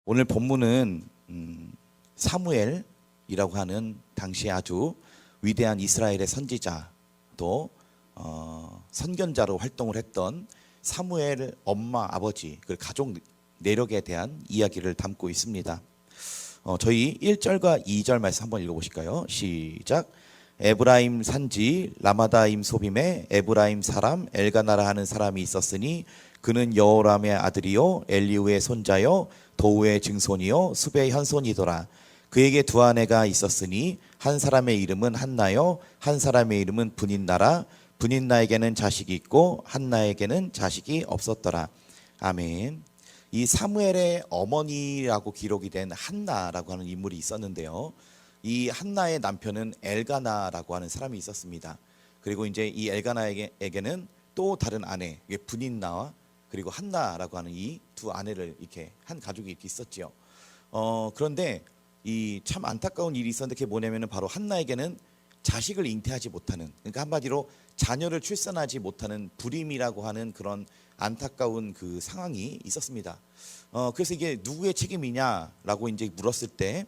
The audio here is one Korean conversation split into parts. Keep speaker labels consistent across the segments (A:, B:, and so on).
A: 오늘 본문은 사무엘이라고 하는 당시에 아주 위대한 이스라엘의 선지자 또 선견자로 활동을 했던 사무엘 엄마 아버지 그 가족 내력에 대한 이야기를 담고 있습니다. 저희 1절과 2절 말씀 한번 읽어보실까요? 시작. 에브라임 산지 라마다임 소빔에 에브라임 사람 엘가나라 하는 사람이 있었으니 그는 여호람의 아들이요 엘리우의 손자요 도우의 증손이요 숲의 현손이더라. 그에게 두 아내가 있었으니 한 사람의 이름은 한나요 한 사람의 이름은 분인나라. 분인나에게는 자식이 있고 한나에게는 자식이 없었더라. 아멘. 이 사무엘의 어머니라고 기록이 된 한나라고 하는 인물이 있었는데요. 이 한나의 남편은 엘가나라고 하는 사람이 있었습니다. 그리고 이제 이 엘가나에게는 또 다른 아내, 분인나와 그리고 한나라고 하는 이 두 아내를 이렇게 한 가족이 이렇게 있었지요. 그런데 이 참 안타까운 일이 있었는데 그게 뭐냐면은 바로 한나에게는 자식을 잉태하지 못하는, 그러니까 한마디로 자녀를 출산하지 못하는 불임이라고 하는 그런 안타까운 그 상황이 있었습니다. 그래서 이게 누구의 책임이냐라고 이제 물었을 때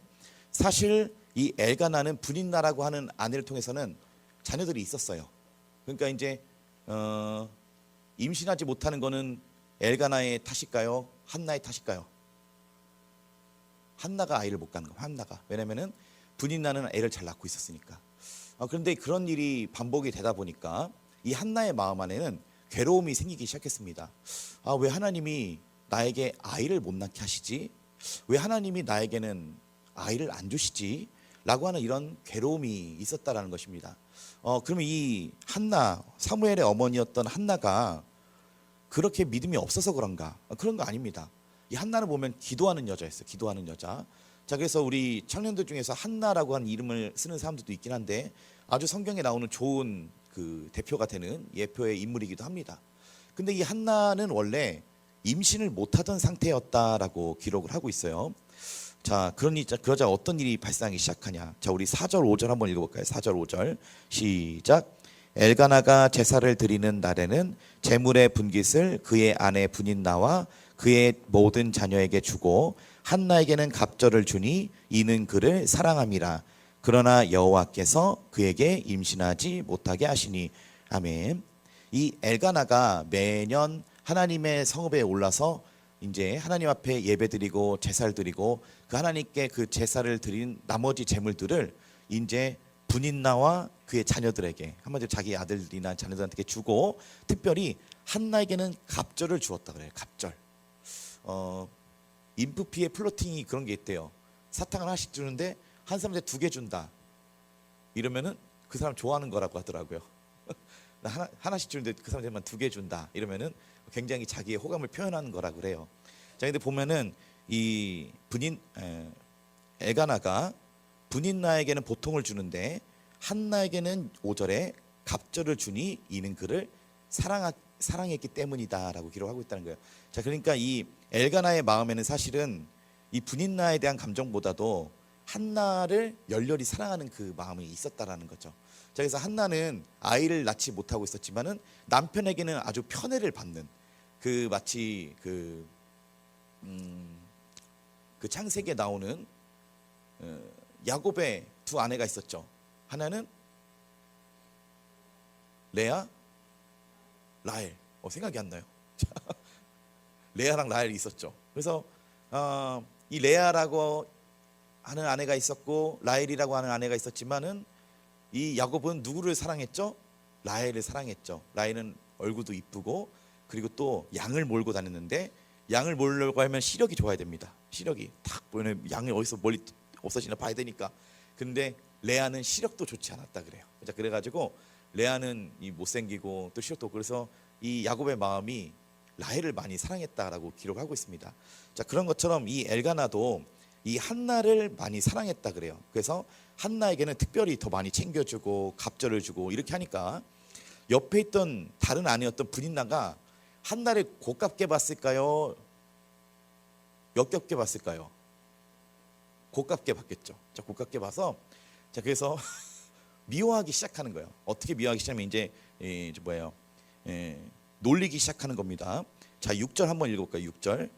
A: 사실 이 엘가나는 분인나라고 하는 아내를 통해서는 자녀들이 있었어요. 그러니까 이제 임신하지 못하는 거는 엘가나의 탓일까요? 한나의 탓일까요? 한나가 아이를 못 갖는 거. 한나가. 왜냐면은 분인나는 애를 잘 낳고 있었으니까. 그런데 그런 일이 반복이 되다 보니까 이 한나의 마음 안에는 괴로움이 생기기 시작했습니다. 왜 하나님이 나에게 아이를 못 낳게 하시지? 왜 하나님이 나에게는 아이를 안 주시지? 라고 하는 이런 괴로움이 있었다라는 것입니다. 그러면 이 한나, 사무엘의 어머니였던 한나가 그렇게 믿음이 없어서 그런가? 그런 거 아닙니다. 이 한나를 보면 기도하는 여자였어요. 기도하는 여자. 자, 그래서 우리 청년들 중에서 한나라고 하는 이름을 쓰는 사람들도 있긴 한데 아주 성경에 나오는 좋은 그 대표가 되는 예표의 인물이기도 합니다. 근데 이 한나는 원래 임신을 못하던 상태였다라고 기록을 하고 있어요. 자, 그러자 어떤 일이 발생하기 시작하냐? 자, 우리 4절 5절 한번 읽어볼까요? 4절 5절 시작. 엘가나가 제사를 드리는 날에는 제물의 분깃을 그의 아내 분인나와 그의 모든 자녀에게 주고 한나에게는 갑절을 주니 이는 그를 사랑함이라. 그러나 여호와께서 그에게 임신하지 못하게 하시니. 아멘. 이 엘가나가 매년 하나님의 성읍에 올라서 이제 하나님 앞에 예배드리고 제사를 드리고 그 하나님께 그 제사를 드린 나머지 제물들을 이제 분인나와 그의 자녀들에게, 한마디로 자기 아들이나 자녀들한테 주고 특별히 한나에게는 갑절을 주었다 그래요. 갑절. 인프피의 플로팅이 그런 게 있대요. 사탕을 하나씩 주는데 한 사람한테 2개 준다. 이러면은 그 사람 좋아하는 거라고 하더라고요. 하나씩 주는데 그 사람한테만 2개 준다. 이러면은 굉장히 자기의 호감을 표현하는 거라 그래요. 자, 근데 보면은 이 엘가나가 분인나에게는 보통을 주는데 한나에게는 5절에 갑절을 주니 이는 그를 사랑했기 때문이다라고 기록하고 있다는 거예요. 자, 그러니까 이 엘가나의 마음에는 사실은 이 분인나에 대한 감정보다도 한나를 열렬히 사랑하는 그 마음이 있었다라는 거죠. 자, 그래서 한나는 아이를 낳지 못하고 있었지만은 남편에게는 아주 편애를 받는 그 마치 그 창세기에 나오는 야곱의 두 아내가 있었죠. 하나는 레아, 라헬. 생각이 안 나요. 레아랑 라헬이 있었죠. 그래서 이 레아라고 하는 아내가 있었고 라헬이라고 하는 아내가 있었지만은 이 야곱은 누구를 사랑했죠? 라헬을 사랑했죠. 라헬은 얼굴도 이쁘고 그리고 또 양을 몰고 다녔는데 양을 몰려고 하면 시력이 좋아야 됩니다. 시력이 딱 보면 양이 어디서 멀리 없어지나 봐야 되니까. 근데 레아는 시력도 좋지 않았다 그래요. 자, 그래가지고 레아는 이 못생기고 또 시력도 없고 그래서 이 야곱의 마음이 라헬을 많이 사랑했다라고 기록하고 있습니다. 자, 그런 것처럼 이 엘가나도 이 한나를 많이 사랑했다 그래요. 그래서 한나에게는 특별히 더 많이 챙겨주고 갑절을 주고 이렇게 하니까 옆에 있던 다른 아내였던 분인나가 한나를 고깝게 봤을까요? 역겹게 봤을까요? 고깝게 봤겠죠. 자, 고깝게 봐서 자, 그래서 미워하기 시작하는 거예요. 어떻게 미워하기 시작하면 이제 놀리기 시작하는 겁니다. 자, 6절 한번 읽어볼까요? 6절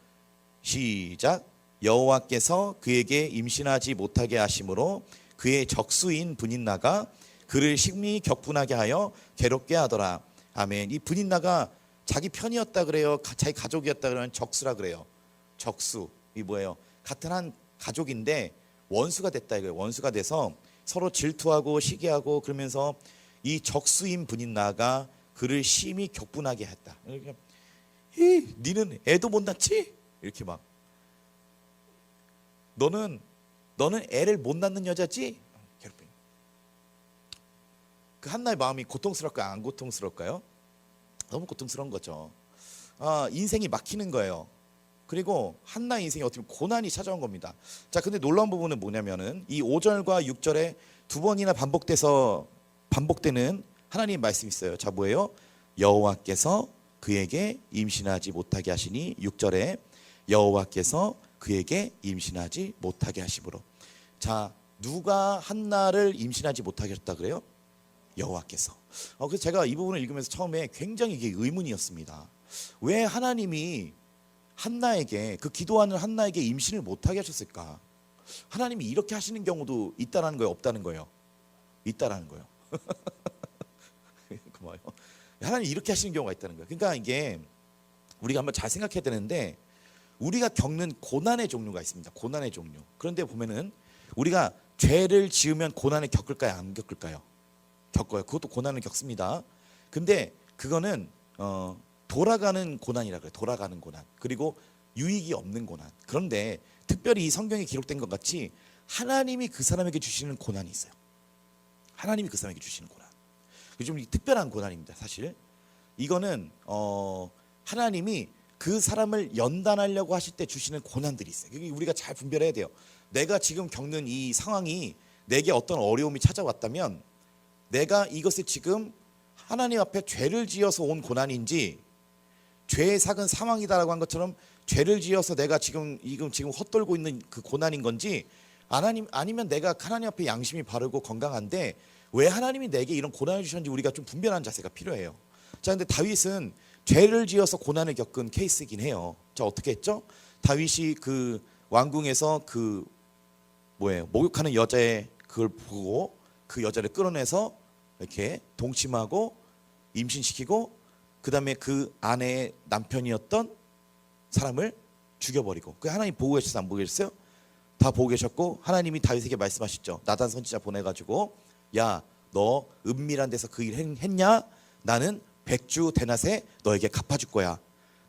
A: 시작. 여호와께서 그에게 임신하지 못하게 하심으로 그의 적수인 분인나가 그를 심히 격분하게 하여 괴롭게 하더라. 아멘. 이 분인나가 자기 편이었다 그래요? 자기 가족이었다 그러면 적수라 그래요. 적수. 이 뭐예요? 같은 한 가족인데 원수가 됐다 이거예요. 원수가 돼서 서로 질투하고 시기하고 그러면서 이 적수인 분인나가 그를 심히 격분하게 했다. 니는 애도 못 낳지? 이렇게 막 너는 애를 못 낳는 여자지? 괴롭힘. 그 한나의 마음이 고통스럽까요? 안 고통스러울까요? 너무 고통스러운 거죠. 인생이 막히는 거예요. 그리고 한나의 인생에 어떻게 보면 고난이 찾아온 겁니다. 자, 근데 놀라운 부분은 뭐냐면은 이 5절과 6절에 두 번이나 반복되는 하나님의 말씀이 있어요. 자, 뭐예요? 여호와께서 그에게 임신하지 못하게 하시니 6절에 여호와께서 그에게 임신하지 못하게 하심으로. 자, 누가 한나를 임신하지 못하게 하셨다 그래요? 여호와께서. 그래서 제가 이 부분을 읽으면서 처음에 굉장히 이게 의문이었습니다. 왜 하나님이 한나에게, 그 기도하는 한나에게 임신을 못하게 하셨을까? 하나님이 이렇게 하시는 경우도 있다라는 거예요, 없다는 거예요? 있다라는 거예요. 고마워요. 하나님이 이렇게 하시는 경우가 있다는 거예요. 그러니까 이게 우리가 한번 잘 생각해야 되는데, 우리가 겪는 고난의 종류가 있습니다. 고난의 종류. 그런데 보면은 우리가 죄를 지으면 고난을 겪을까요? 안 겪을까요? 겪어요. 그것도 고난을 겪습니다. 근데 그거는 돌아가는 고난이라 그래요. 돌아가는 고난. 그리고 유익이 없는 고난. 그런데 특별히 이 성경에 기록된 것 같이 하나님이 그 사람에게 주시는 고난이 있어요. 하나님이 그 사람에게 주시는 고난. 좀 특별한 고난입니다. 사실 이거는 하나님이 그 사람을 연단하려고 하실 때 주시는 고난들이 있어요. 우리가 잘 분별해야 돼요. 내가 지금 겪는 이 상황이 내게 어떤 어려움이 찾아왔다면 내가 이것을 지금 하나님 앞에 죄를 지어서 온 고난인지, 죄의 삭은 사망이다라고 한 것처럼 죄를 지어서 내가 지금 헛돌고 있는 그 고난인 건지, 아니면 내가 하나님 앞에 양심이 바르고 건강한데 왜 하나님이 내게 이런 고난을 주셨는지 우리가 좀 분별하는 자세가 필요해요. 자, 근데 다윗은 죄를 지어서 고난을 겪은 케이스이긴 해요. 자, 어떻게 했죠? 다윗이 그 왕궁에서 목욕하는 여자의 그걸 보고 그 여자를 끌어내서 이렇게 동침하고 임신시키고, 그 다음에 그 아내의 남편이었던 사람을 죽여버리고. 그 하나님 보고 계셨어요? 안 보고 계셨어요? 다 보고 계셨고, 하나님이 다윗에게 말씀하셨죠. 나단 선지자 보내가지고, 야, 너 은밀한 데서 그 일 했냐? 나는 100주 대낮에 너에게 갚아줄 거야.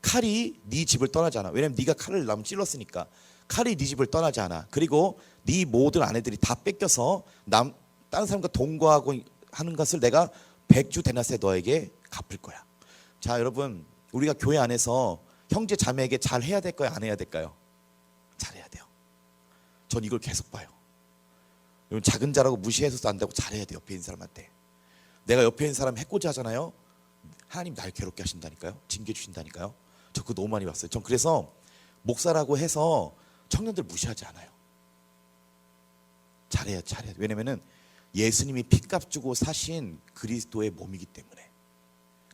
A: 칼이 네 집을 떠나지 않아. 왜냐면 네가 칼을 남 찔렀으니까. 칼이 네 집을 떠나지 않아. 그리고 네 모든 아내들이 다 뺏겨서 다른 사람과 동거하고 하는 것을 내가 100주 대낮에 너에게 갚을 거야. 자, 여러분, 우리가 교회 안에서 형제 자매에게 잘 해야 될까요? 안 해야 될까요? 잘해야 돼요. 전 이걸 계속 봐요. 여러분, 작은 자라고 무시해서도 안 되고 잘해야 돼요. 옆에 있는 사람한테. 내가 옆에 있는 사람 해코지 하잖아요. 하나님 날 괴롭게 하신다니까요. 징계 주신다니까요. 저 그거 너무 많이 봤어요. 전 그래서 목사라고 해서 청년들 무시하지 않아요. 잘해야 돼. 왜냐면은 예수님이 피값 주고 사신 그리스도의 몸이기 때문에.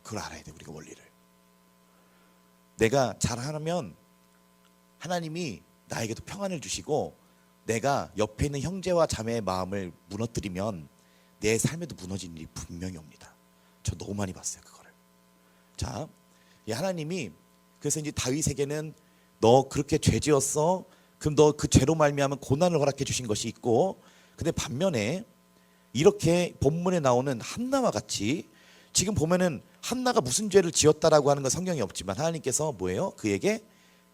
A: 그걸 알아야 돼, 우리가 원리를. 내가 잘하면 하나님이 나에게도 평안을 주시고, 내가 옆에 있는 형제와 자매의 마음을 무너뜨리면 내 삶에도 무너진 일이 분명히 옵니다. 저 너무 많이 봤어요, 그거를. 자, 하나님이 그래서 이제 다윗에게는 너 그렇게 죄지었어. 그럼 너 그 죄로 말미암은 고난을 허락해 주신 것이 있고, 근데 반면에 이렇게 본문에 나오는 한나와 같이 지금 보면은 한나가 무슨 죄를 지었다라고 하는 건 성경에 없지만 하나님께서 뭐예요? 그에게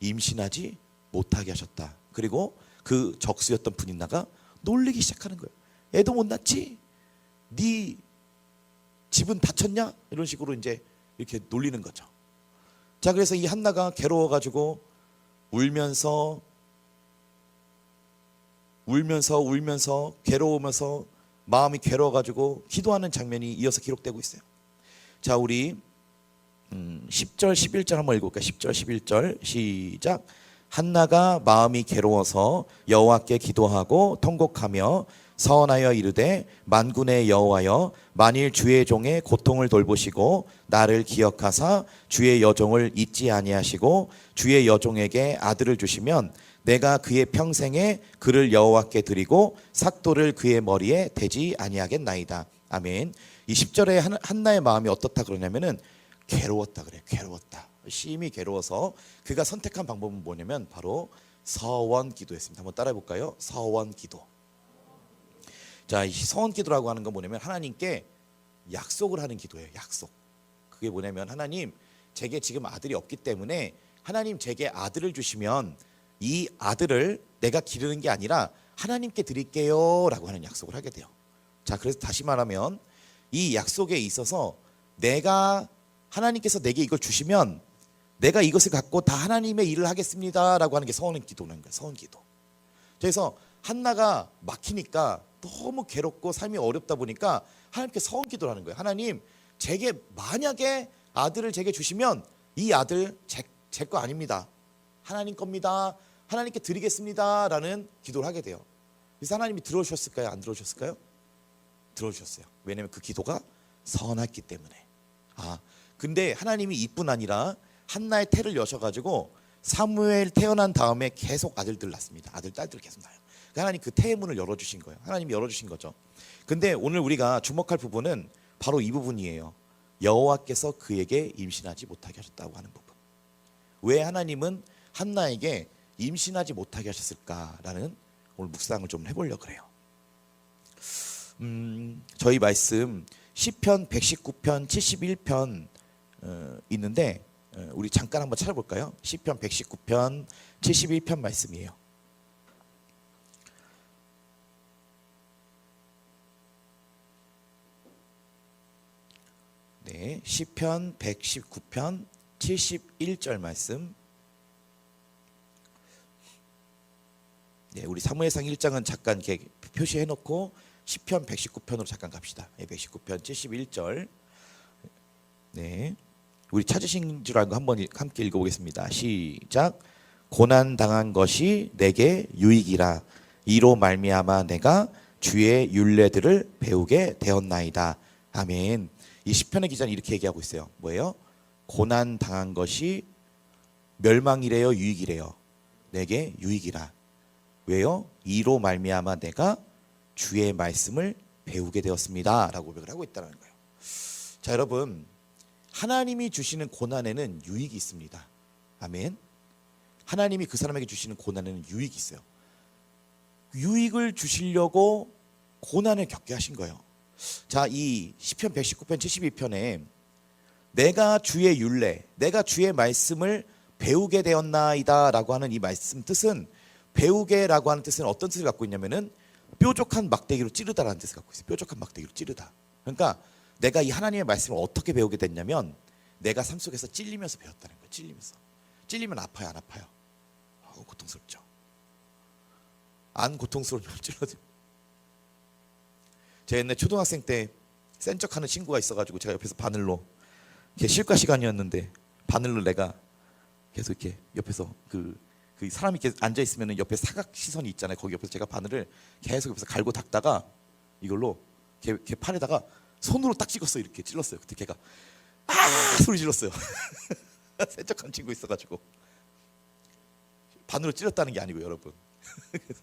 A: 임신하지 못하게 하셨다. 그리고 그 적수였던 분인나가 놀리기 시작하는 거예요. 애도 못 낳지? 네 집은 다쳤냐? 이런 식으로 이제 이렇게 놀리는 거죠. 자, 그래서 이 한나가 괴로워가지고 울면서 괴로우면서 마음이 괴로워가지고 기도하는 장면이 이어서 기록되고 있어요. 자, 우리 10절 11절 한번 읽어볼까요? 10절 11절 시작. 한나가 마음이 괴로워서 여호와께 기도하고 통곡하며 서원하여 이르되, 만군의 여호와여, 만일 주의 종의 고통을 돌보시고 나를 기억하사 주의 여종을 잊지 아니하시고 주의 여종에게 아들을 주시면 내가 그의 평생에 그를 여호와께 드리고 삭도를 그의 머리에 대지 아니하겠나이다. 아멘. 이 10절에 한나의 마음이 어떻다 그러냐면은 괴로웠다 그래요. 괴로웠다. 심히 괴로워서 그가 선택한 방법은 뭐냐면 바로 서원 기도였습니다. 한번 따라해 볼까요? 서원 기도. 자, 이 서원 기도라고 하는 건 뭐냐면 하나님께 약속을 하는 기도예요. 약속. 그게 뭐냐면 하나님, 제게 지금 아들이 없기 때문에 하나님 제게 아들을 주시면 이 아들을 내가 기르는 게 아니라 하나님께 드릴게요 라고 하는 약속을 하게 돼요. 자, 그래서 다시 말하면 이 약속에 있어서 내가 하나님께서 내게 이걸 주시면 내가 이것을 갖고 다 하나님의 일을 하겠습니다 라고 하는 게 서원 기도는 거예요. 서원 기도. 그래서 한나가 막히니까 너무 괴롭고 삶이 어렵다 보니까 하나님께 서원 기도를 하는 거예요. 하나님, 제게 만약에 아들을 제게 주시면 이 아들 제 거 아닙니다. 하나님 겁니다. 하나님께 드리겠습니다 라는 기도를 하게 돼요. 그래서 하나님이 들어주셨을까요? 안 들어주셨을까요? 들어주셨어요. 왜냐하면 그 기도가 선했기 때문에. 근데 하나님이 이뿐 아니라 한나의 태를 여셔가지고 사무엘 태어난 다음에 계속 아들들 낳습니다. 아들 딸들 계속 낳아요. 그러니까 하나님 그 태의 문을 열어주신 거예요. 하나님이 열어주신 거죠. 근데 오늘 우리가 주목할 부분은 바로 이 부분이에요. 여호와께서 그에게 임신하지 못하게 하셨다고 하는 부분. 왜 하나님은 한나에게 임신하지 못하게 하셨을까라는 오늘 묵상을 좀 해보려고 그래요. 저희 말씀 시편 119편 71편 있는데 우리 잠깐 한번 찾아볼까요? 시편 119편 71편 말씀이에요. 네, 시편 119편 71절 말씀. 네, 우리 사무엘상 1장은 잠깐 이렇게 표시해 놓고 시편 119편으로 잠깐 갑시다. 네, 119편 71절. 네, 우리 찾으신 줄 알고 한번 함께 읽어보겠습니다. 시작. 고난 당한 것이 내게 유익이라. 이로 말미암아 내가 주의 율례들을 배우게 되었나이다. 아멘. 이 시편의 기자는 이렇게 얘기하고 있어요. 뭐예요? 고난 당한 것이 멸망이래요, 유익이래요? 내게 유익이라. 왜요? 이로 말미암아 내가 주의 말씀을 배우게 되었습니다 라고 고백을 하고 있다는 거예요. 자, 여러분, 하나님이 주시는 고난에는 유익이 있습니다. 아멘. 하나님이 그 사람에게 주시는 고난에는 유익이 있어요. 유익을 주시려고 고난을 겪게 하신 거예요. 자, 이 시편 119편 72편에 내가 주의 율례, 내가 주의 말씀을 배우게 되었나이다 라고 하는 이 말씀 뜻은, 배우게라고 하는 뜻은 어떤 뜻을 갖고 있냐면은 뾰족한 막대기로 찌르다라는 뜻을 갖고 있어요. 뾰족한 막대기로 찌르다. 그러니까 내가 이 하나님의 말씀을 어떻게 배우게 됐냐면 내가 삶 속에서 찔리면서 배웠다는 거예요. 찔리면서. 찔리면 아파요, 안 아파요? 고통스럽죠. 안 고통스러우면 찔러도. 제가 옛날 초등학생 때 센 척하는 친구가 있어가지고 제가 옆에서 바늘로, 실과 시간이었는데 바늘로 내가 계속 이렇게 옆에서 그 사람이 이렇게 앉아 있으면 옆에 사각 시선이 있잖아요. 거기 옆에서 제가 바늘을 계속 옆에서 갈고 닦다가 이걸로 걔 팔에다가 손으로 딱 찍었어요. 이렇게 찔렀어요. 그때 걔가 소리 질렀어요. 센 척한 친구 있어가지고. 바늘로 찔렀다는 게 아니고 여러분. 그래서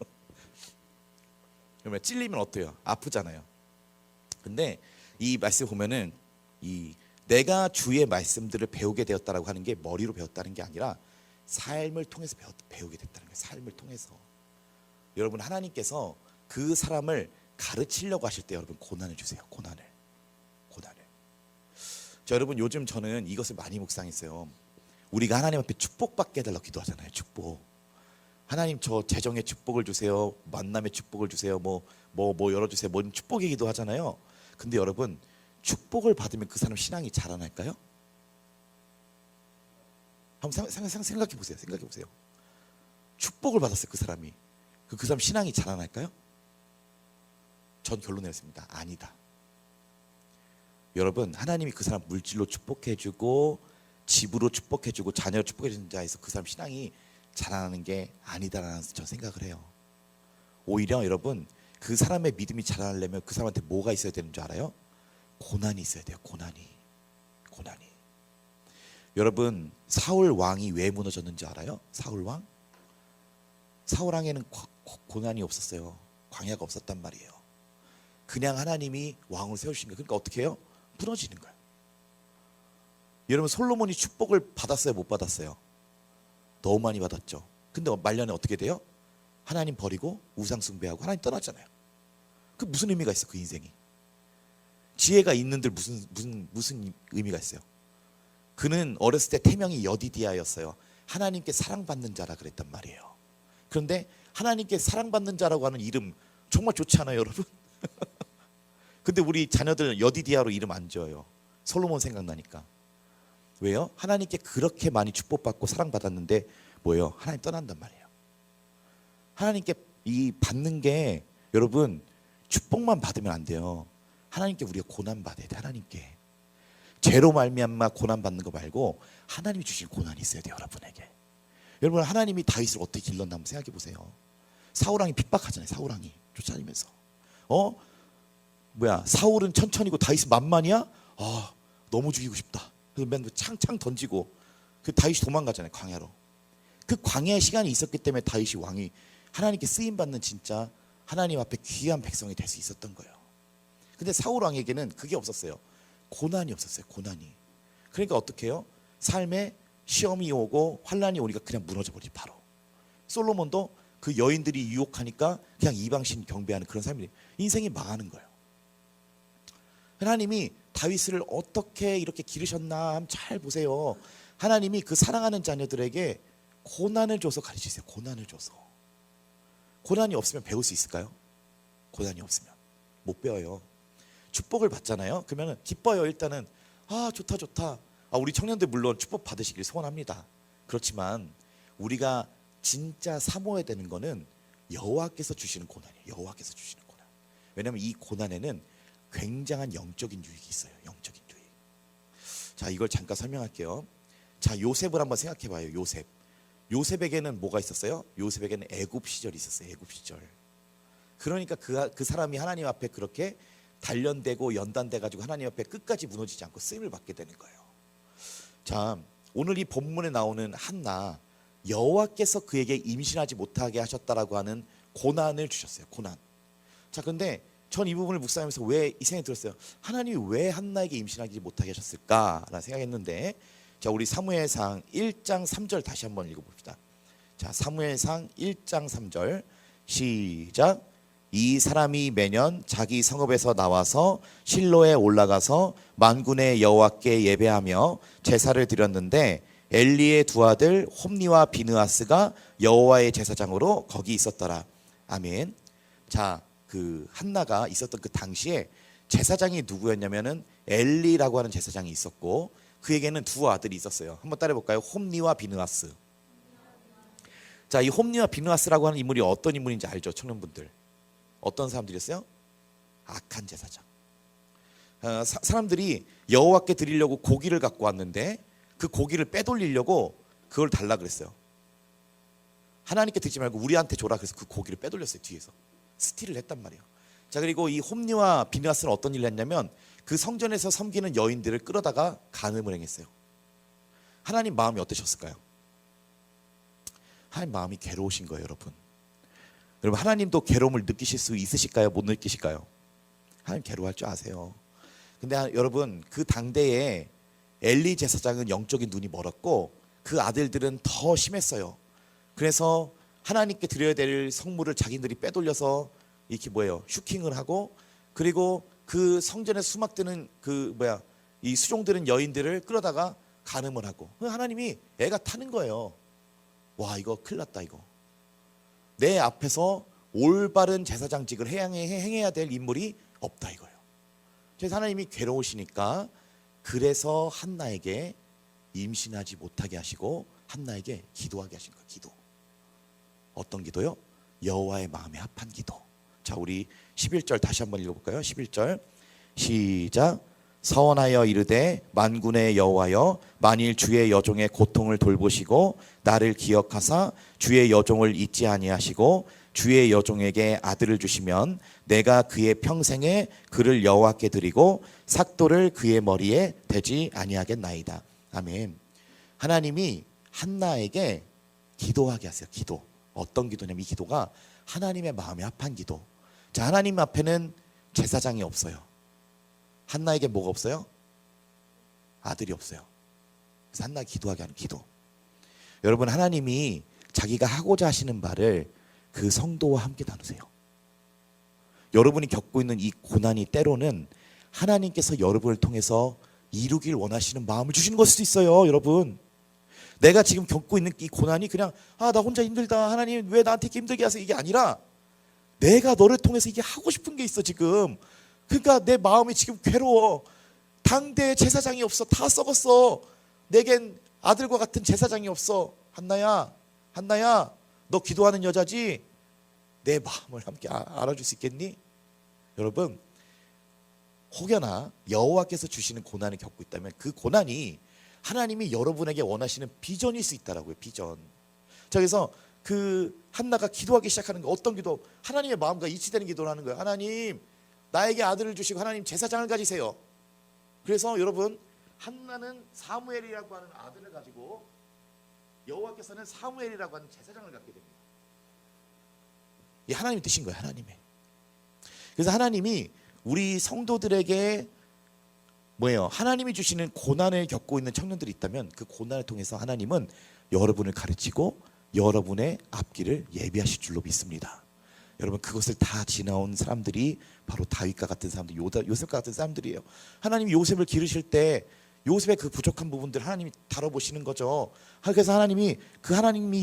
A: 그러면 찔리면 어때요? 아프잖아요. 근데 이 말씀 보면은 이 내가 주의 말씀들을 배우게 되었다라고 하는 게 머리로 배웠다는 게 아니라 삶을 통해서 배우게 됐다는 거예요. 삶을 통해서. 여러분, 하나님께서 그 사람을 가르치려고 하실 때 여러분 고난을 주세요. 고난을. 자, 여러분, 요즘 저는 이것을 많이 묵상했어요. 우리가 하나님 앞에 축복받게 해달라고 기도하잖아요. 축복. 하나님, 저 재정의 축복을 주세요. 만남의 축복을 주세요. 뭐 열어주세요. 뭔 축복의 기도하잖아요. 근데 여러분, 축복을 받으면 그 사람 신앙이 자라날까요? 한번 생각해 보세요. 생각해 보세요. 축복을 받았어요, 그 사람이. 그 사람 신앙이 자라날까요? 전 결론 내렸습니다. 아니다. 여러분, 하나님이 그 사람 물질로 축복해주고 집으로 축복해주고 자녀로 축복해주는 자에서 그 사람 신앙이 자라나는 게 아니다라는 저 생각을 해요. 오히려 여러분, 그 사람의 믿음이 자라나려면 그 사람한테 뭐가 있어야 되는 줄 알아요? 고난이 있어야 돼요. 고난이. 여러분, 사울 왕이 왜 무너졌는지 알아요? 사울 왕? 사울 왕에는 고난이 없었어요. 광야가 없었단 말이에요. 그냥 하나님이 왕을 세우신 거예요. 그러니까 어떻게 해요? 무너지는 거예요. 여러분 솔로몬이 축복을 받았어요? 못 받았어요? 너무 많이 받았죠. 근데 말년에 어떻게 돼요? 하나님 버리고 우상 숭배하고 하나님 떠났잖아요. 그 무슨 의미가 있어? 그 인생이 지혜가 있는들 무슨 의미가 있어요? 그는 어렸을 때 태명이 여디디아였어요. 하나님께 사랑받는 자라 그랬단 말이에요. 그런데 하나님께 사랑받는 자라고 하는 이름 정말 좋지 않아요, 여러분? 근데 우리 자녀들 여디디아로 이름 안 지어요. 솔로몬 생각나니까. 왜요? 하나님께 그렇게 많이 축복받고 사랑받았는데 뭐예요? 하나님 떠난단 말이에요. 하나님께 이 받는 게 여러분 축복만 받으면 안 돼요. 하나님께 우리가 고난 받아야 돼. 하나님께 죄로 말미암아 고난 받는 거 말고 하나님이 주신 고난이 있어야 돼요, 여러분에게. 여러분 하나님이 다윗을 어떻게 길렀나 한번 생각해 보세요. 사울 왕이 핍박하잖아요. 사울 왕이 쫓아다니면서 사울은 천천히고 다윗은 만만이야? 너무 죽이고 싶다. 그래서 맨날 창 던지고 그 다윗이 도망가잖아요, 광야로. 그 광야의 시간이 있었기 때문에 다윗이 왕이 하나님께 쓰임 받는 진짜 하나님 앞에 귀한 백성이 될 수 있었던 거예요. 근데 사울 왕에게는 그게 없었어요. 고난이 없었어요. 고난이. 그러니까 어떻게 해요? 삶에 시험이 오고 환란이 오니까 그냥 무너져 버리지 바로. 솔로몬도 그 여인들이 유혹하니까 그냥 이방신 경배하는 그런 삶이 인생이 망하는 거예요. 하나님이 다윗을 어떻게 이렇게 기르셨나 한번 잘 보세요. 하나님이 그 사랑하는 자녀들에게 고난을 줘서 가르치세요. 고난을 줘서. 고난이 없으면 배울 수 있을까요? 고난이 없으면 못 배워요. 축복을 받잖아요. 그러면 기뻐요. 일단은 좋다. 우리 청년들 물론 축복 받으시길 소원합니다. 그렇지만 우리가 진짜 사모해야 되는 거는 여호와께서 주시는 고난이에요. 여호와께서 주시는 고난. 왜냐하면 이 고난에는 굉장한 영적인 유익이 있어요. 영적인 유익. 자, 이걸 잠깐 설명할게요. 자, 요셉을 한번 생각해봐요. 요셉에게는 뭐가 있었어요? 요셉에게는 애굽 시절이 있었어요. 애굽 시절. 그러니까 그 사람이 하나님 앞에 그렇게 단련되고 연단돼 가지고 하나님 앞에 끝까지 무너지지 않고 쓰임을 받게 되는 거예요. 자, 오늘 이 본문에 나오는 한나, 여호와께서 그에게 임신하지 못하게 하셨다라고 하는 고난을 주셨어요. 고난. 자, 근데 전 이 부분을 묵상하면서 왜 이 생각이 들었어요. 하나님이 왜 한나에게 임신하지 못하게 하셨을까라는 생각했는데, 자, 우리 사무엘상 1장 3절 다시 한번 읽어봅시다. 자, 사무엘상 1장 3절 시작. 이 사람이 매년 자기 성읍에서 나와서 실로에 올라가서 만군의 여호와께 예배하며 제사를 드렸는데 엘리의 두 아들 홈니와 비느하스가 여호와의 제사장으로 거기 있었더라. 아멘. 자, 그 한나가 있었던 그 당시에 제사장이 누구였냐면은 엘리라고 하는 제사장이 있었고 그에게는 두 아들이 있었어요. 한번 따라해볼까요? 홈니와 비느하스. 자, 이 홈니와 비느하스라고 하는 인물이 어떤 인물인지 알죠, 청년분들? 어떤 사람들이었어요? 악한 제사장. 사람들이 여호와께 드리려고 고기를 갖고 왔는데 그 고기를 빼돌리려고 그걸 달라 그랬어요. 하나님께 드리지 말고 우리한테 줘라 그래서 그 고기를 빼돌렸어요. 뒤에서 스틸을 했단 말이에요. 자, 그리고 이 홈니와 비느하스는 어떤 일을 했냐면 그 성전에서 섬기는 여인들을 끌어다가 간음을 행했어요. 하나님 마음이 어떠셨을까요? 하나님 마음이 괴로우신 거예요, 여러분. 여러분 하나님도 괴로움을 느끼실 수 있으실까요? 못 느끼실까요? 하나님 괴로워할 줄 아세요. 근데 여러분 그 당대에 엘리 제사장은 영적인 눈이 멀었고 그 아들들은 더 심했어요. 그래서 하나님께 드려야 될 성물을 자기들이 빼돌려서 이렇게 슈킹을 하고 그리고 그 성전에 수막드는 이 수종드는 여인들을 끌어다가 간음을 하고 하나님이 애가 타는 거예요. 와, 이거 큰일 났다 이거. 내 앞에서 올바른 제사장직을 행해야 될 인물이 없다 이거예요. 그래서 하나님이 괴로우시니까 그래서 한나에게 임신하지 못하게 하시고 한나에게 기도하게 하신 거예요. 기도. 어떤 기도요? 여호와의 마음에 합한 기도. 자, 우리 11절 다시 한번 읽어볼까요? 11절 시작. 서원하여 이르되 만군의 여호와여 만일 주의 여종의 고통을 돌보시고 나를 기억하사 주의 여종을 잊지 아니하시고 주의 여종에게 아들을 주시면 내가 그의 평생에 그를 여호와께 드리고 삭도를 그의 머리에 대지 아니하겠나이다. 아멘. 하나님이 한나에게 기도하게 하세요. 기도. 어떤 기도냐면 이 기도가 하나님의 마음에 합한 기도. 자, 하나님 앞에는 제사장이 없어요. 한나에게 뭐가 없어요? 아들이 없어요. 그래서 한나 기도하게 하는 기도. 여러분, 하나님이 자기가 하고자 하시는 바를 그 성도와 함께 나누세요. 여러분이 겪고 있는 이 고난이 때로는 하나님께서 여러분을 통해서 이루길 원하시는 마음을 주시는 것일 수도 있어요. 여러분, 내가 지금 겪고 있는 이 고난이 그냥 나 혼자 힘들다, 하나님 왜 나한테 이렇게 힘들게 하세요, 이게 아니라 내가 너를 통해서 이게 하고 싶은 게 있어 지금. 그러니까 내 마음이 지금 괴로워. 당대에 제사장이 없어. 다 썩었어. 내겐 아들과 같은 제사장이 없어. 한나야, 한나야, 너 기도하는 여자지? 내 마음을 함께 알아줄 수 있겠니? 여러분, 혹여나 여호와께서 주시는 고난을 겪고 있다면 그 고난이 하나님이 여러분에게 원하시는 비전일 수 있다라고요. 비전. 자, 그래서 그 한나가 기도하기 시작하는 거, 어떤 기도? 하나님의 마음과 일치되는 기도를 하는 거예요. 하나님, 나에게 아들을 주시고 하나님 제사장을 가지세요. 그래서 여러분, 한나는 사무엘이라고 하는 아들을 가지고 여호와께서는 사무엘이라고 하는 제사장을 갖게 됩니다. 이 하나님의 뜻인 거예요. 하나님의. 그래서 하나님이 우리 성도들에게 뭐예요? 하나님이 주시는 고난을 겪고 있는 청년들이 있다면 그 고난을 통해서 하나님은 여러분을 가르치고 여러분의 앞길을 예비하실 줄로 믿습니다. 여러분, 그것을 다 지나온 사람들이 바로 다윗과 같은 사람들, 요셉과 같은 사람들이에요. 하나님이 요셉을 기르실 때 요셉의 그 부족한 부분들 하나님이 다뤄보시는 거죠. 그래서 하나님이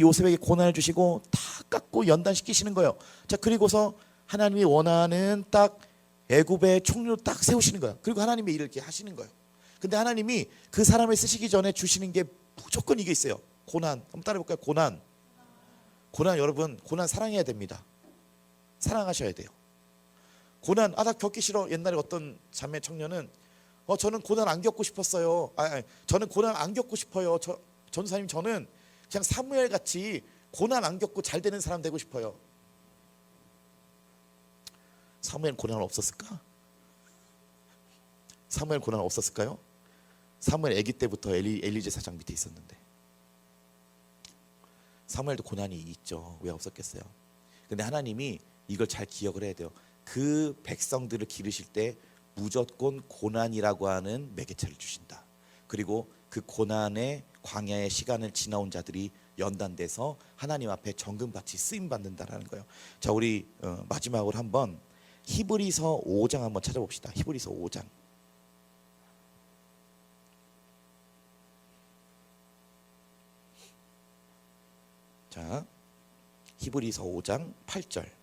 A: 요셉에게 고난을 주시고 다 깎고 연단시키시는 거예요. 자, 그리고서 하나님이 원하는 딱 애굽의 총리로 딱 세우시는 거예요. 그리고 하나님의 일을 이렇게 하시는 거예요. 근데 하나님이 그 사람을 쓰시기 전에 주시는 게 무조건 이게 있어요. 고난. 한번 따라해볼까요? 고난. 고난, 여러분, 고난 사랑해야 됩니다. 사랑하셔야 돼요. 고난, 나 겪기 싫어. 옛날에 어떤 자매 청년은 저는 고난 안 겪고 싶었어요. 저는 고난 안 겪고 싶어요. 전사님, 저는 그냥 사무엘 같이 고난 안 겪고 잘 되는 사람 되고 싶어요. 사무엘 고난 없었을까? 사무엘 고난 없었을까요? 사무엘 아기 때부터 엘리 제사장 밑에 있었는데. 사무엘도 고난이 있죠. 왜 없었겠어요? 근데 하나님이 이걸 잘 기억을 해야 돼요. 그 백성들을 기르실 때 무조건 고난이라고 하는 매개체를 주신다. 그리고 그 고난의 광야의 시간을 지나온 자들이 연단돼서 하나님 앞에 정금같이 쓰임 받는다라는 거예요. 자, 우리 마지막으로 한번 히브리서 5장 한번 찾아봅시다. 히브리서 5장. 자, 히브리서 5장 8절.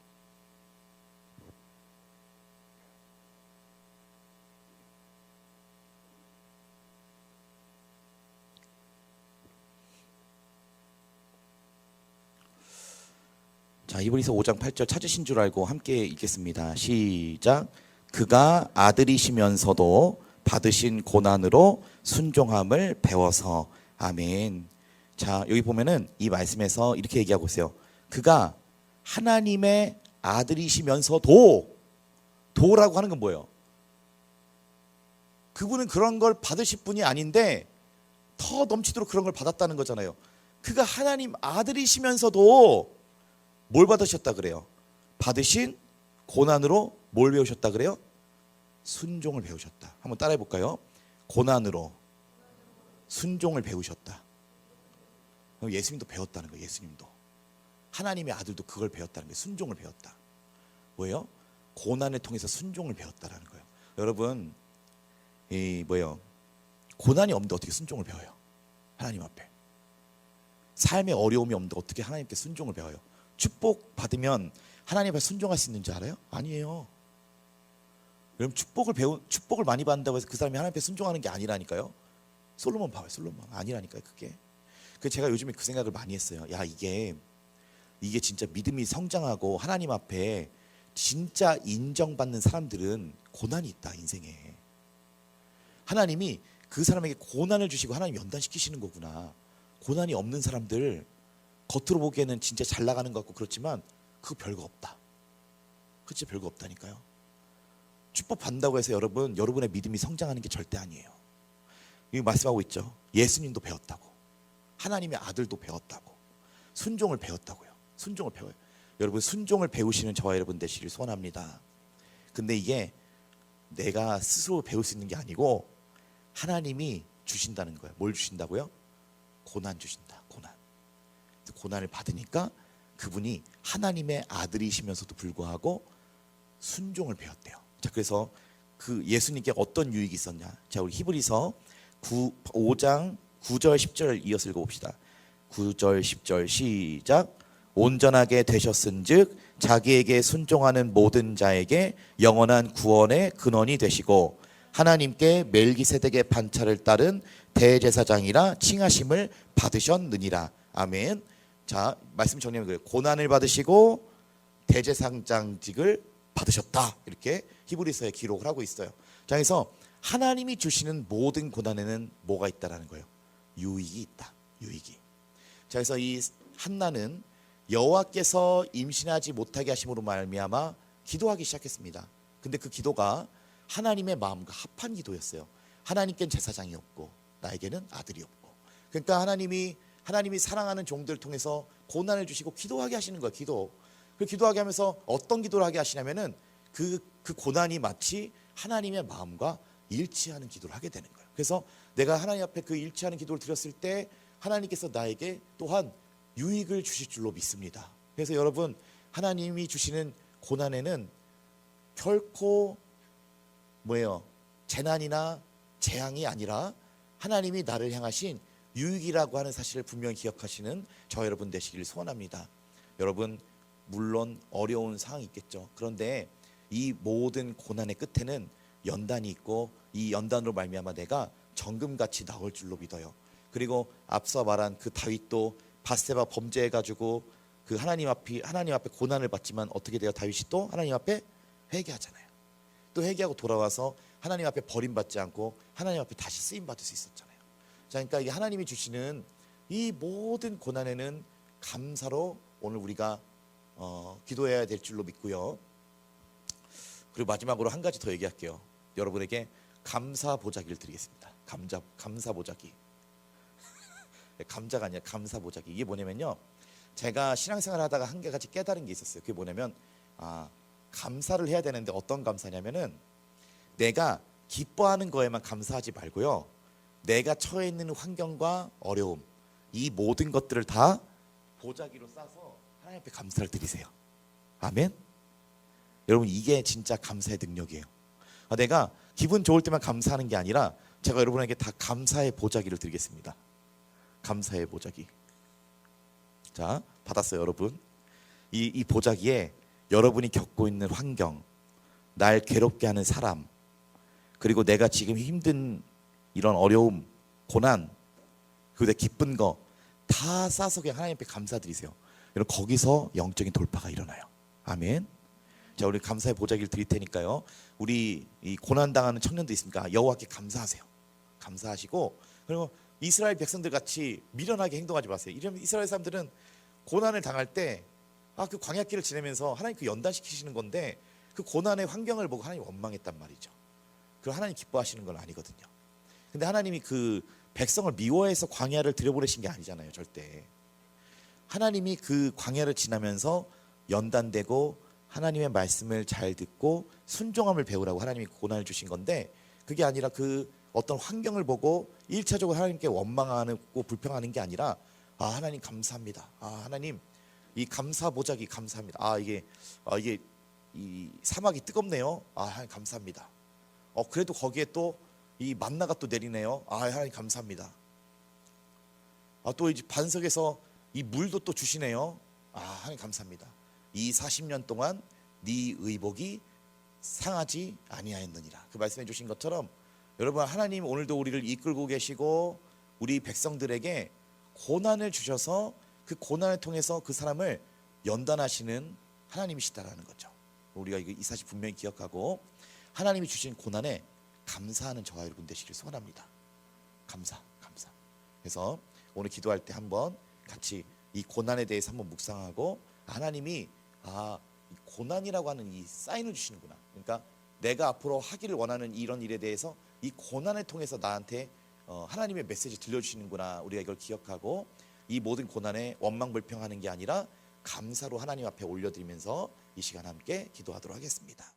A: 자, 히브리서 5장 8절 찾으신 줄 알고 함께 읽겠습니다. 시작. 그가 아들이시면서도 받으신 고난으로 순종함을 배워서. 아멘. 자, 여기 보면은 이 말씀에서 이렇게 얘기하고 있어요. 그가 하나님의 아들이시면서도, 도라고 하는 건 뭐예요? 그분은 그런 걸 받으실 분이 아닌데 더 넘치도록 그런 걸 받았다는 거잖아요. 그가 하나님 아들이시면서도 뭘 받으셨다 그래요? 받으신 고난으로 뭘 배우셨다 그래요? 순종을 배우셨다. 한번 따라해 볼까요? 고난으로 순종을 배우셨다. 예수님도 배웠다는 거예요. 예수님도. 하나님의 아들도 그걸 배웠다는 거예요. 순종을 배웠다. 뭐예요? 고난을 통해서 순종을 배웠다라는 거예요. 여러분, 고난이 없는데 어떻게 순종을 배워요? 하나님 앞에. 삶에 어려움이 없는데 어떻게 하나님께 순종을 배워요? 축복 받으면 하나님 앞에 순종할 수 있는 줄 알아요? 아니에요. 여러분, 축복을 많이 받는다고 해서 그 사람이 하나님 앞에 순종하는 게 아니라니까요. 솔로몬 봐요. 솔로몬 아니라니까요. 그게. 그래서 제가 요즘에 그 생각을 많이 했어요. 야, 이게 진짜 믿음이 성장하고 하나님 앞에 진짜 인정받는 사람들은 고난이 있다, 인생에. 하나님이 그 사람에게 고난을 주시고 하나님 연단시키시는 거구나. 고난이 없는 사람들, 겉으로 보기에는 진짜 잘 나가는 것 같고 그렇지만 그거 별거 없다. 그치, 별거 없다니까요. 축복 받는다고 해서 여러분의 믿음이 성장하는 게 절대 아니에요. 여기 말씀하고 있죠. 예수님도 배웠다고, 하나님의 아들도 배웠다고, 순종을 배웠다고요. 순종을 배워요. 여러분 순종을 배우시는 저와 여러분 되시길 소원합니다. 근데 이게 내가 스스로 배울 수 있는 게 아니고 하나님이 주신다는 거예요. 뭘 주신다고요? 고난 주신다. 고난을 받으니까 그분이 하나님의 아들이시면서도 불구하고 순종을 배웠대요. 자, 그래서 그 예수님께 어떤 유익이 있었냐? 자, 우리 히브리서 5장 9절 10절 이어서 읽어봅시다. 9절 10절 시작. 온전하게 되셨은즉 자기에게 순종하는 모든 자에게 영원한 구원의 근원이 되시고 하나님께 멜기세덱의 반차를 따른 대제사장이라 칭하심을 받으셨느니라. 아멘. 자, 말씀 정리하면 그래요. 고난을 받으시고 대제사장직을 받으셨다. 이렇게 히브리서에 기록을 하고 있어요. 자, 그래서 하나님이 주시는 모든 고난에는 뭐가 있다라는 거예요? 유익이 있다. 유익이. 자, 그래서 이 한나는 여호와께서 임신하지 못하게 하심으로 말미암아 기도하기 시작했습니다. 근데 그 기도가 하나님의 마음과 합한 기도였어요. 하나님께는 제사장이 없고 나에게는 아들이 없고. 그러니까 하나님이 사랑하는 종들을 통해서 고난을 주시고 기도하게 하시는 거예요. 그 기도하게 하면서 어떤 기도를 하게 하시냐면은 그 고난이 마치 하나님의 마음과 일치하는 기도를 하게 되는 거예요. 그래서 내가 하나님 앞에 그 일치하는 기도를 드렸을 때 하나님께서 나에게 또한 유익을 주실 줄로 믿습니다. 그래서 여러분, 하나님이 주시는 고난에는 결코 재난이나 재앙이 아니라 하나님이 나를 향하신 유익이라고 하는 사실을 분명히 기억하시는 저 여러분 되시길 소원합니다. 여러분, 물론 어려운 상황이 있겠죠. 그런데 이 모든 고난의 끝에는 연단이 있고 이 연단으로 말미암아 내가 정금같이 나올 줄로 믿어요. 그리고 앞서 말한 그 다윗도 밧세바 범죄해가지고 그 하나님 앞에 고난을 받지만 어떻게 돼요? 다윗이 또 하나님 앞에 회개하잖아요. 또 회개하고 돌아와서 하나님 앞에 버림받지 않고 하나님 앞에 다시 쓰임 받을 수 있었잖아요. 자, 그러니까 이 하나님이 주시는 이 모든 고난에는 감사로 오늘 우리가 기도해야 될 줄로 믿고요. 그리고 마지막으로 한 가지 더 얘기할게요. 여러분에게 감사 보자기를 드리겠습니다. 감사 보자기. 감자가 아니라 감사 보자기. 이게 뭐냐면요, 제가 신앙생활 하다가 한 가지 깨달은 게 있었어요. 그게 뭐냐면 감사를 해야 되는데 어떤 감사냐면은 내가 기뻐하는 거에만 감사하지 말고요, 내가 처해 있는 환경과 어려움, 이 모든 것들을 다 보자기로 싸서 하나님 앞에 감사를 드리세요. 아멘. 여러분, 이게 진짜 감사의 능력이에요. 내가 기분 좋을 때만 감사하는 게 아니라 제가 여러분에게 다 감사의 보자기를 드리겠습니다. 감사의 보자기. 자, 받았어요, 여러분. 이 보자기에 여러분이 겪고 있는 환경, 날 괴롭게 하는 사람, 그리고 내가 지금 힘든 이런 어려움, 고난, 그리고 내 기쁜 거 다 싸서 그냥 하나님 앞에 감사드리세요. 여러분, 거기서 영적인 돌파가 일어나요. 아멘. 자, 우리 감사의 보자기를 드릴 테니까요, 우리 이 고난 당하는 청년도 있습니까? 여호와께 감사하세요. 감사하시고, 그리고 이스라엘 백성들 같이 미련하게 행동하지 마세요. 이러면 이스라엘 사람들은 고난을 당할 때 그 광야길을 지내면서 하나님 그 연단시키시는 건데 그 고난의 환경을 보고 하나님 원망했단 말이죠. 그럼 하나님 기뻐하시는 건 아니거든요. 근데 하나님이 그 백성을 미워해서 광야를 들여보내신 게 아니잖아요, 절대. 하나님이 그 광야를 지나면서 연단되고 하나님의 말씀을 잘 듣고 순종함을 배우라고 하나님이 고난을 주신 건데, 그게 아니라 그 어떤 환경을 보고 1차적으로 하나님께 원망하고 불평하는 게 아니라 하나님 감사합니다. 하나님 이 감사 보자기 감사합니다. 이게 이 사막이 뜨겁네요. 하나님 감사합니다. 그래도 거기에 또 이 만나가 또 내리네요. 하나님 감사합니다. 또 이제 반석에서 이 물도 또 주시네요. 하나님 감사합니다. 이 40년 동안 네 의복이 상하지 아니하였느니라. 그 말씀해 주신 것처럼 여러분, 하나님 오늘도 우리를 이끌고 계시고 우리 백성들에게 고난을 주셔서 그 고난을 통해서 그 사람을 연단하시는 하나님이시다라는 거죠. 우리가 이 사실 분명히 기억하고 하나님이 주신 고난에 감사하는 저와 여러분 되시길 소원합니다. 감사. 그래서 오늘 기도할 때 한번 같이 이 고난에 대해서 한번 묵상하고, 하나님이 이 고난이라고 하는 이 사인을 주시는구나. 그러니까 내가 앞으로 하기를 원하는 이런 일에 대해서 이 고난을 통해서 나한테 하나님의 메시지 들려주시는구나. 우리가 이걸 기억하고 이 모든 고난에 원망불평하는 게 아니라 감사로 하나님 앞에 올려드리면서 이 시간 함께 기도하도록 하겠습니다.